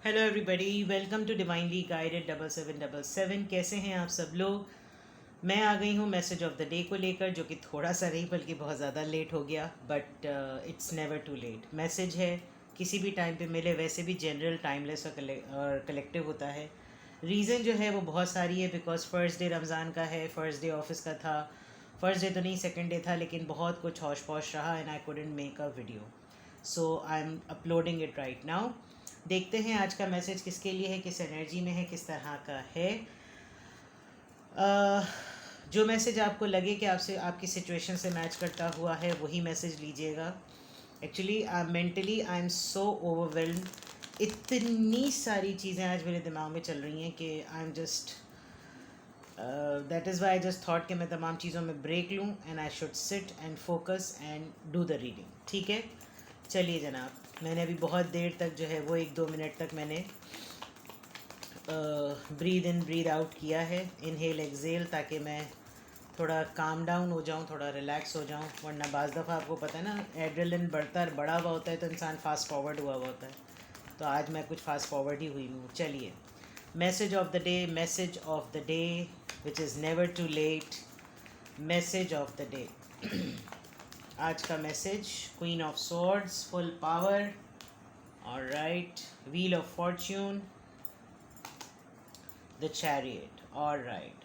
Hello everybody, welcome to divinely guided 7777। कैसे हैं आप सब लोग। मैं आ गई हूँ मैसेज ऑफ द डे को लेकर, जो कि थोड़ा सा नहीं बल्कि बहुत ज़्यादा लेट हो गया, but it's never too late. Message है, किसी भी टाइम पे मिले, वैसे भी जनरल टाइमलेस और कलेक्टिव होता है। रीज़न जो है वो बहुत सारी है, बिकॉज फर्स्ट डे रमज़ान का है, फर्स्ट डे ऑफिस का था। फर्स्ट डे तो नहीं, सेकेंड डे था, लेकिन बहुत कुछ हौश पौश रहा and I couldn't make a video, so I am uploading it right now. देखते हैं आज का मैसेज किसके लिए है, किस एनर्जी में है, किस तरह का है। अह, जो मैसेज आपको लगे कि आपसे आपकी सिचुएशन से मैच करता हुआ है वही मैसेज लीजिएगा। Actually mentally I am so overwhelmed. इतनी सारी चीज़ें आज मेरे दिमाग में चल रही हैं कि I am just that is why I just thought कि मैं तमाम चीज़ों में ब्रेक लूँ and I should sit and focus and do the reading. ठीक है, चलिए जनाब। मैंने अभी बहुत देर तक जो है वो 1-2 मिनट तक मैंने ब्रीद इन ब्रीद आउट किया है, इनहेल एक्सेल, ताकि मैं थोड़ा काम डाउन हो जाऊँ, थोड़ा रिलैक्स हो जाऊँ। वरना बाज़ दफ़ा आपको पता है ना, एड्रेलिन बड़ा हुआ होता है तो इंसान फास्ट फॉरवर्ड हुआ होता है। तो आज मैं कुछ फास्ट फॉरवर्ड ही हुई हूँ। चलिए, message of the day, message of the day which is never too late. Message of the day आज का message, queen of swords, full power, alright, wheel of fortune, the chariot. Alright,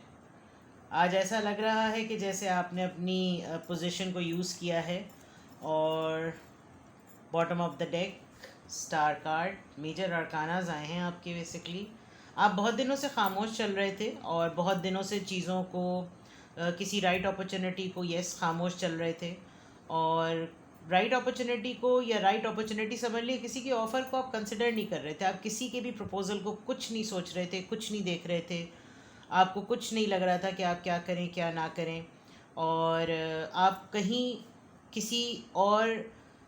आज ऐसा लग रहा है कि जैसे आपने अपनी पोजीशन को यूज़ किया है और bottom of the deck star card, major arcanas आए हैं आपके। बेसिकली आप बहुत दिनों से खामोश चल रहे थे और बहुत दिनों से चीज़ों को किसी राइट अपॉर्चुनिटी को खामोश चल रहे थे। और राइट अपॉर्चुनिटी को या राइट अपॉर्चुनिटी समझ लिए, किसी के ऑफ़र को आप कंसिडर नहीं कर रहे थे। आप किसी के भी प्रपोज़ल को कुछ नहीं सोच रहे थे, कुछ नहीं देख रहे थे। आपको कुछ नहीं लग रहा था कि आप क्या करें क्या ना करें। और आप कहीं किसी और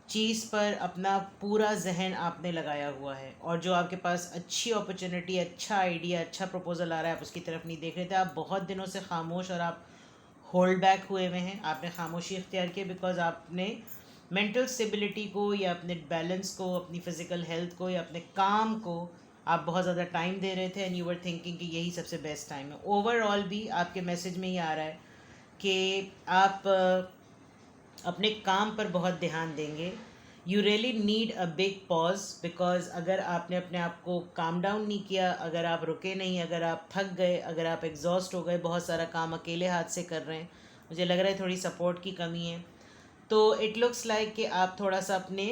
चीज़ पर अपना पूरा जहन आपने लगाया हुआ है, और जो आपके पास अच्छी अपॉर्चुनिटी, अच्छा आइडिया, अच्छा प्रपोज़ल आ रहा है, आप उसकी तरफ नहीं देख रहे थे। आप बहुत दिनों से खामोश और आप होल्ड बैक हुए हुए हैं। आपने खामोशी इख्तियार की बिकॉज आपने मेंटल स्टेबिलिटी को या अपने बैलेंस को, अपनी फ़िज़िकल हेल्थ को या अपने काम को आप बहुत ज़्यादा टाइम दे रहे थे एंड यू वर थिंकिंग कि यही सबसे बेस्ट टाइम है। ओवरऑल भी आपके मैसेज में ये आ रहा है कि आप अपने काम पर बहुत ध्यान देंगे। You really need a big pause, because अगर आपने अपने आप को काम डाउन नहीं किया, अगर आप रुके नहीं, अगर आप थक गए, अगर आप एग्जॉस्ट हो गए, बहुत सारा काम अकेले हाथ से कर रहे हैं, मुझे लग रहा है थोड़ी सपोर्ट की कमी है। तो इट लुक्स लाइक कि आप थोड़ा सा अपने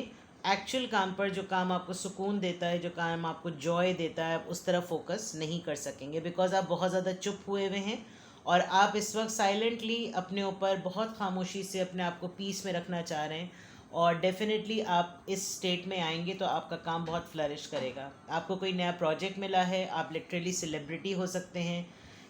एक्चुअल काम पर, जो काम आपको सुकून देता है, जो काम आपको जॉय देता है, आप उस तरफ फोकस नहीं कर सकेंगे बिकॉज आप बहुत ज़्यादा चुप हुए हुए हैं। और आप इस वक्त साइलेंटली अपने ऊपर बहुत खामोशी से अपने आप को पीस में रखना चाह रहे हैं। और डेफिनेटली आप इस स्टेट में आएंगे तो आपका काम बहुत फ्लरिश करेगा। आपको कोई नया प्रोजेक्ट मिला है, आप लिटरली सेलिब्रिटी हो सकते हैं,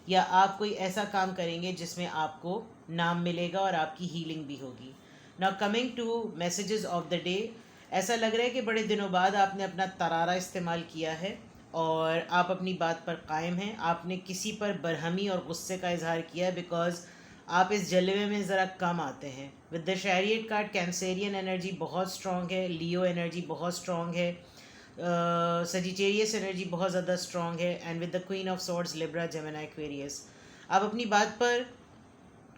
या आप कोई ऐसा काम करेंगे जिसमें आपको नाम मिलेगा और आपकी हीलिंग भी होगी। Now coming to messages of the day, ऐसा लग रहा है कि बड़े दिनों बाद आपने अपना तरारा इस्तेमाल किया है और आप अपनी बात पर कायम हैं। आपने किसी पर बरहमी और गुस्से का इजहार किया है बिकॉज आप इस जलवे में ज़रा कम आते हैं। With the chariot card, Cancerian energy बहुत स्ट्रॉन्ग है, लियो एनर्जी बहुत स्ट्रॉन्ग है, सजिटेरियस एनर्जी बहुत ज़्यादा स्ट्रॉन्ग है, and with the queen of swords, Libra, Gemini, Aquarius. आप अपनी बात पर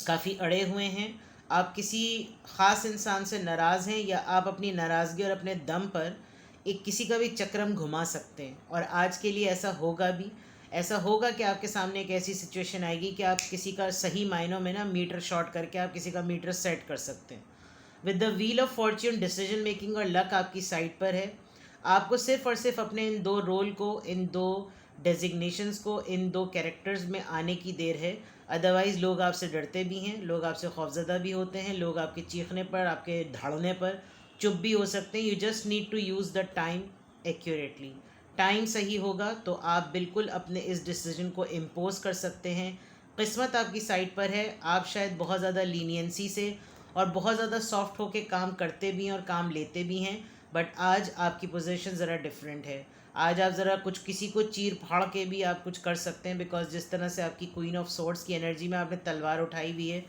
काफ़ी अड़े हुए हैं। आप किसी ख़ास इंसान से नाराज़ हैं, या आप अपनी नाराज़गी और अपने दम पर एक किसी का भी चक्रम घुमा सकते हैं। और आज के लिए ऐसा होगा भी। ऐसा होगा कि आपके सामने एक ऐसी सिचुएशन आएगी कि आप किसी का सही मायनों में ना मीटर शॉर्ट करके आप किसी का मीटर सेट कर सकते हैं। With the wheel of Fortune, decision making और लक आपकी साइड पर है। आपको सिर्फ और सिर्फ अपने इन दो रोल को, इन दो डेजिग्नेशंस को, इन दो कैरेक्टर्स में आने की देर है। अदरवाइज़ लोग आपसे डरते भी हैं, लोग आपसे खौफजदा भी होते हैं, लोग आपके चीखने पर, आपके धाड़ने पर चुप भी हो सकते हैं। You just need to use the time accurately. Time सही होगा तो आप बिल्कुल अपने इस डिसीजन को इम्पोज कर सकते हैं। किस्मत आपकी साइड पर है। आप शायद बहुत ज़्यादा लीनियंसी से और बहुत ज़्यादा सॉफ्ट होके काम करते भी हैं और काम लेते भी हैं, बट आज आपकी पोजीशन ज़रा डिफरेंट है। आज आप ज़रा कुछ किसी को चीर फाड़ के भी आप कुछ कर सकते हैं, बिकॉज जिस तरह से आपकी क्वीन ऑफ सोर्ड्स की एनर्जी में आपने तलवार उठाई हुई है,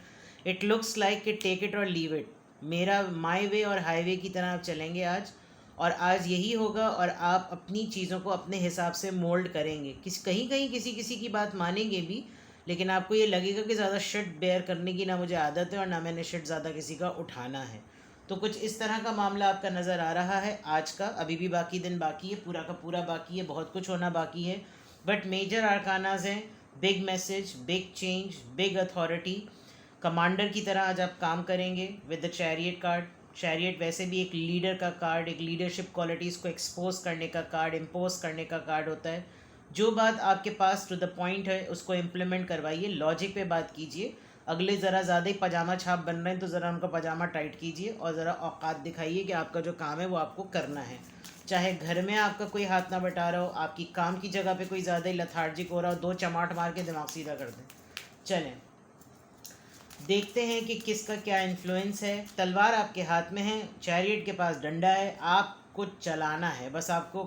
इट लुक्स लाइक कि टेक इट और लीव इट। मेरा माई वे और हाईवे की तरह आप चलेंगे आज, और आज यही होगा और आप अपनी चीज़ों को अपने हिसाब से मोल्ड करेंगे। कहीं कहीं किसी किसी की बात मानेंगे भी, लेकिन आपको ये लगेगा कि ज़्यादा शिट बेयर करने की ना मुझे आदत है और ना मैंने शिट ज़्यादा किसी का उठाना है। तो कुछ इस तरह का मामला आपका नज़र आ रहा है आज का। अभी भी बाकी दिन बाकी है, पूरा का पूरा बाकी है, बहुत कुछ होना बाकी है, बट मेजर आर्कानाज हैं। Big message, big change, big authority. Commander की तरह आज आप काम करेंगे with the chariot card. Chariot वैसे भी एक लीडर का कार्ड, एक लीडरशिप क्वालिटीज़ को एक्सपोज करने का कार्ड, इम्पोज करने का कार्ड होता है। जो बात आपके पास टू द पॉइंट है उसको इम्प्लीमेंट करवाइए, लॉजिक पे बात कीजिए। अगले ज़रा ज़्यादा ही पजामा छाप बन रहे हैं तो ज़रा उनका पजामा टाइट कीजिए और ज़रा औकात दिखाइए कि आपका जो काम है वो आपको करना है। चाहे घर में आपका कोई हाथ ना बटा रहा हो, आपकी काम की जगह पे कोई ज़्यादा ही लथार्जिक हो रहा हो, 2 चमाट मार के दिमाग सीधा कर दें। चलें देखते हैं कि किसका क्या इन्फ्लुएंस है। तलवार आपके हाथ में है, चैरियट के पास डंडा है, आपको चलाना है, बस आपको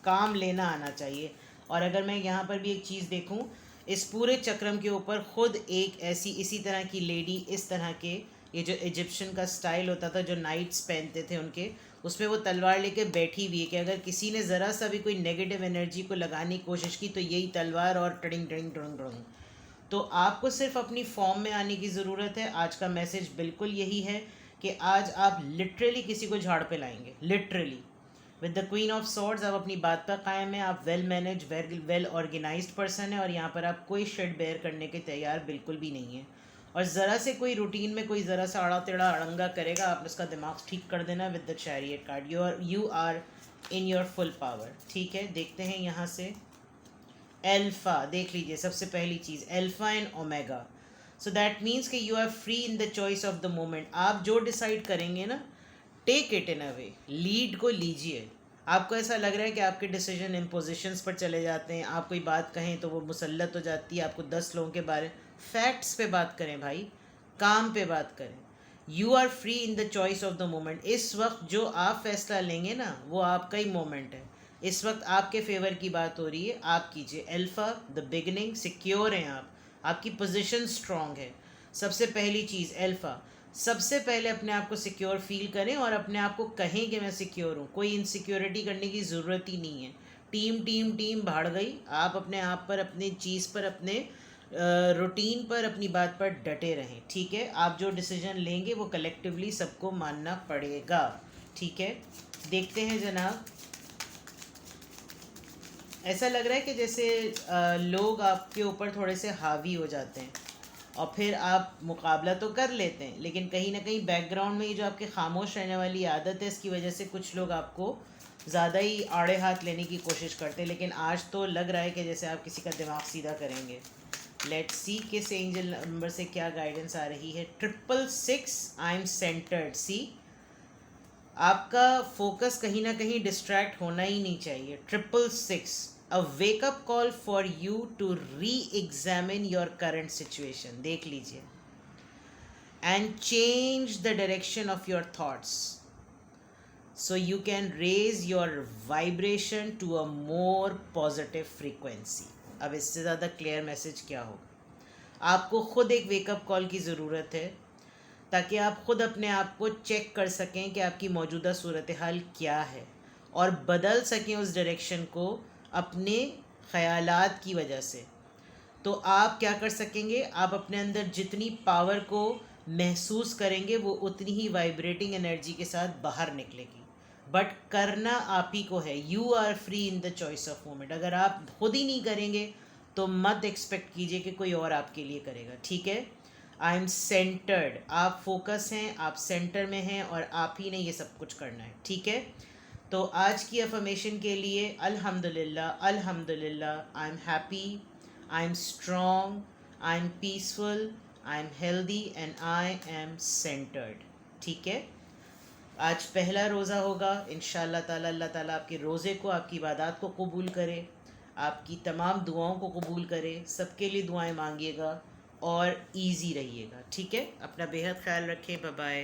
काम लेना आना चाहिए। और अगर मैं यहाँ पर भी एक चीज़ देखूँ, इस पूरे चक्रम के ऊपर ख़ुद एक ऐसी इसी तरह की लेडी, इस तरह के ये जो इजिप्शियन का स्टाइल होता था जो नाइट्स पहनते थे उनके, उसमें वो तलवार लेके बैठी हुई है कि अगर किसी ने ज़रा सा भी कोई नेगेटिव एनर्जी को लगाने की कोशिश की तो यही तलवार और टडिंग टडिंग टडिंग टडिंग। तो आपको सिर्फ अपनी फॉर्म में आने की ज़रूरत है। आज का मैसेज बिल्कुल यही है कि आज आप लिटरली किसी को झाड़ पे लाएंगे, literally. With the queen of swords आप अपनी बात पर कायम है, आप well manage, well organised person है और यहाँ पर आप कोई शेड बेयर करने के तैयार बिल्कुल भी नहीं है। और ज़रा से कोई रूटीन में कोई ज़रा सा आड़ा टेढ़ा अड़ंगा करेगा, आप उसका दिमाग ठीक कर देना with the chariot card. You are in your full power. ठीक है, देखते हैं यहाँ से एल्फ़ा। देख लीजिए, सबसे पहली चीज़ alpha and omega. So that means कि you are free in the choice of the moment. आप जो डिसाइड करेंगे ना, take it in a way, lead को लीजिए। आपको ऐसा लग रहा है कि आपके डिसीजन इम्पोजिशंस पर चले जाते हैं, आप कोई बात कहें तो वो मुसल्लत हो जाती है, आपको 10 लोगों के बारे फैक्ट्स पे बात करें भाई, काम पे बात करें। You are free in the choice of the moment. इस वक्त जो आप फैसला लेंगे ना वो आपका ही मोमेंट है। इस वक्त आपके फेवर की बात हो रही है, आप कीजिए। अल्फ़ा द बिगनिंग, सिक्योर हैं आप, आपकी पोजीशन स्ट्रांग है। सबसे पहली चीज़ अल्फ़ा, सबसे पहले अपने आप को सिक्योर फील करें और अपने आप को कहें कि मैं सिक्योर हूँ। कोई इनसिक्योरिटी करने की ज़रूरत ही नहीं है। टीम टीम टीम भाड़ गई, आप अपने आप पर, अपनी चीज़ पर, अपने रूटीन पर, अपनी बात पर डटे रहें। ठीक है, आप जो डिसीजन लेंगे वो कलेक्टिवली सबको मानना पड़ेगा। ठीक है, देखते हैं जनाब। ऐसा लग रहा है कि जैसे लोग आपके ऊपर थोड़े से हावी हो जाते हैं और फिर आप मुकाबला तो कर लेते हैं, लेकिन कहीं ना कहीं बैकग्राउंड में ये जो आपके खामोश रहने वाली आदत है, इसकी वजह से कुछ लोग आपको ज़्यादा ही आड़े हाथ लेने की कोशिश करते हैं। लेकिन आज तो लग रहा है कि जैसे आप किसी का दिमाग सीधा करेंगे। लेट्स सी किस एंजल नंबर से क्या गाइडेंस आ रही है। 666 आई एम सेंटर्ड। सी, आपका फोकस कहीं ना कहीं डिस्ट्रैक्ट होना ही नहीं चाहिए। 666 a wake up call for you to re-examine your current situation। देख लीजिए, and change the direction of your thoughts so you can raise your vibration to a more positive frequency। अब इससे ज़्यादा क्लियर मैसेज क्या हो। आपको खुद एक वेकअप कॉल की ज़रूरत है ताकि आप खुद अपने आप को चेक कर सकें कि आपकी मौजूदा सूरत हाल क्या है और बदल सकें उस डायरेक्शन को अपने ख़यालात की वजह से। तो आप क्या कर सकेंगे, आप अपने अंदर जितनी पावर को महसूस करेंगे वो उतनी ही वाइब्रेटिंग एनर्जी के साथ बाहर निकलेगी। बट करना आप ही को है। You are free in the choice of moment. अगर आप खुद ही नहीं करेंगे तो मत एक्सपेक्ट कीजिए कि कोई और आपके लिए करेगा। ठीक है, आई एम सेंटर्ड, आप फोकस हैं, आप सेंटर में हैं और आप ही ने ये सब कुछ करना है। ठीक है, तो आज की अफर्मेशन के लिए अल्हम्दुलिल्लाह, अल्हम्दुलिल्लाह, I am happy, I am strong, I am peaceful, I am healthy and I am centred. ठीक है, आज पहला रोज़ा होगा इंशाअल्लाह ताला। अल्लाह ताला आपके रोज़े को, आपकी इबादत को कबूल करे, आपकी तमाम दुआओं को कबूल करे। सबके लिए दुआएं मांगिएगा और ईजी रहिएगा। ठीक है, अपना बेहद ख्याल रखें। Bye bye.